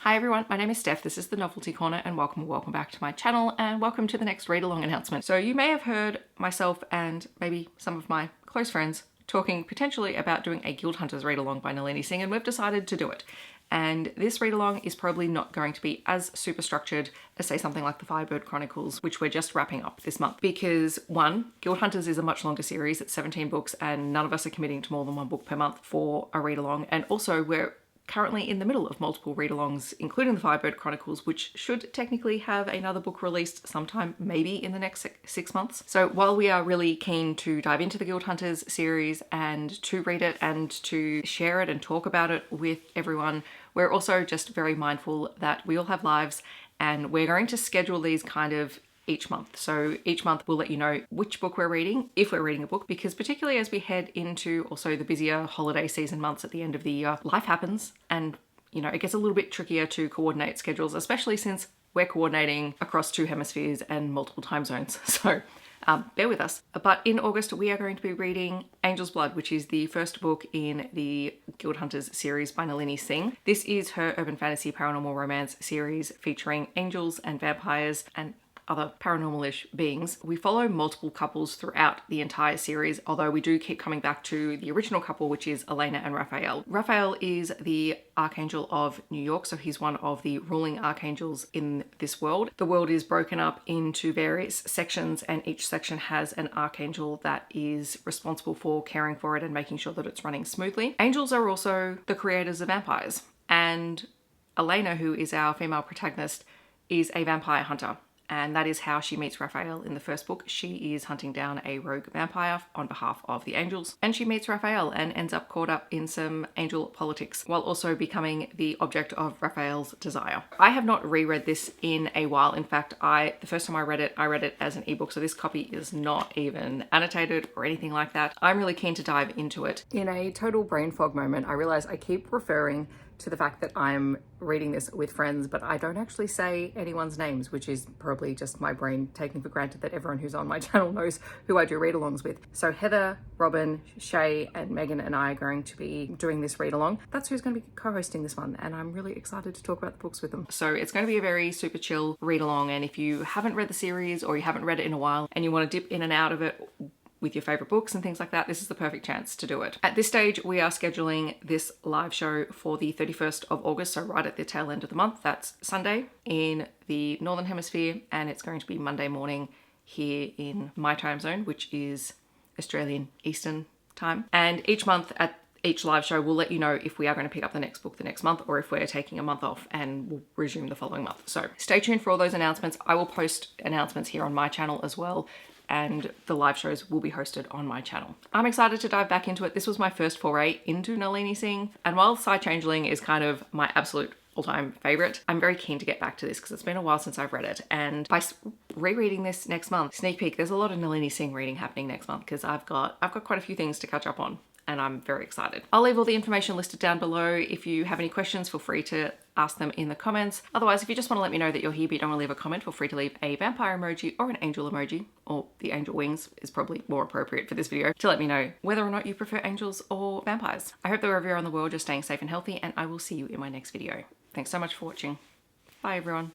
Hi everyone, my name is Steph, this is the Novelty Corner, and welcome back to my channel, and welcome to the next read-along announcement. So you may have heard myself and maybe some of my close friends talking potentially about doing a Guild Hunters read-along by Nalini Singh, and we've decided to do it. And this read-along is probably not going to be as super structured as, say, something like the Firebird Chronicles, which we're just wrapping up this month. Because one, Guild Hunters is a much longer series, it's 17 books, and none of us are committing to more than one book per month for a read-along. And also we're currently in the middle of multiple read-alongs, including the Firebird Chronicles, which should technically have another book released sometime maybe in the next 6 months. So while we are really keen to dive into the Guild Hunters series and to read it and to share it and talk about it with everyone, we're also just very mindful that we all have lives, and we're going to schedule these kind of each month. So each month we'll let you know which book we're reading, if we're reading a book, because particularly as we head into also the busier holiday season months at the end of the year, life happens, and it gets a little bit trickier to coordinate schedules, especially since we're coordinating across 2 hemispheres and multiple time zones. So bear with us. But in August, we are going to be reading Angel's Blood, which is the first book in the Guild Hunters series by Nalini Singh. This is her urban fantasy paranormal romance series featuring angels and vampires and other paranormal-ish beings. We follow multiple couples throughout the entire series, although we do keep coming back to the original couple, which is Elena and Raphael. Raphael is the Archangel of New York, so he's one of the ruling archangels in this world. The world is broken up into various sections, and each section has an archangel that is responsible for caring for it and making sure that it's running smoothly. Angels are also the creators of vampires, and Elena, who is our female protagonist, is a vampire hunter. And that is how she meets Raphael in the first book. She is hunting down a rogue vampire on behalf of the angels, and she meets Raphael and ends up caught up in some angel politics while also becoming the object of Raphael's desire. I have not reread this in a while. In fact, the first time I read it as an ebook, so this copy is not even annotated or anything like that. I'm really keen to dive into it. In a total brain fog moment, I realize I keep referring to the fact that I'm reading this with friends, but I don't actually say anyone's names, which is probably just my brain taking for granted that everyone who's on my channel knows who I do read-alongs with. So Heather, Robin, Shae, and Megan and I are going to be doing this read-along. That's who's going to be co-hosting this one, and I'm really excited to talk about the books with them. So it's going to be a very super chill read-along, and if you haven't read the series or you haven't read it in a while and you want to dip in and out of it with your favorite books and things like that, this is the perfect chance to do it. At this stage, we are scheduling this live show for the 31st of August, so right at the tail end of the month. That's Sunday in the Northern Hemisphere, and it's going to be Monday morning here in my time zone, which is Australian Eastern Time. And each month at each live show, we'll let you know if we are going to pick up the next book the next month or if we're taking a month off and we'll resume the following month. So stay tuned for all those announcements. I will post announcements here on my channel as well, and the live shows will be hosted on my channel. I'm excited to dive back into it. This was my first foray into Nalini Singh, and while Side Changeling is kind of my absolute all-time favorite, I'm very keen to get back to this because it's been a while since I've read it. And by rereading this next month, sneak peek, there's a lot of Nalini Singh reading happening next month because I've got quite a few things to catch up on, and I'm very excited. I'll leave all the information listed down below. If you have any questions, feel free to ask them in the comments. Otherwise, if you just want to let me know that you're here but you don't want to leave a comment, feel free to leave a vampire emoji or an angel emoji, or the angel wings is probably more appropriate for this video, to let me know whether or not you prefer angels or vampires. I hope that wherever you're on the world, you're staying safe and healthy, and I will see you in my next video. Thanks so much for watching. Bye everyone.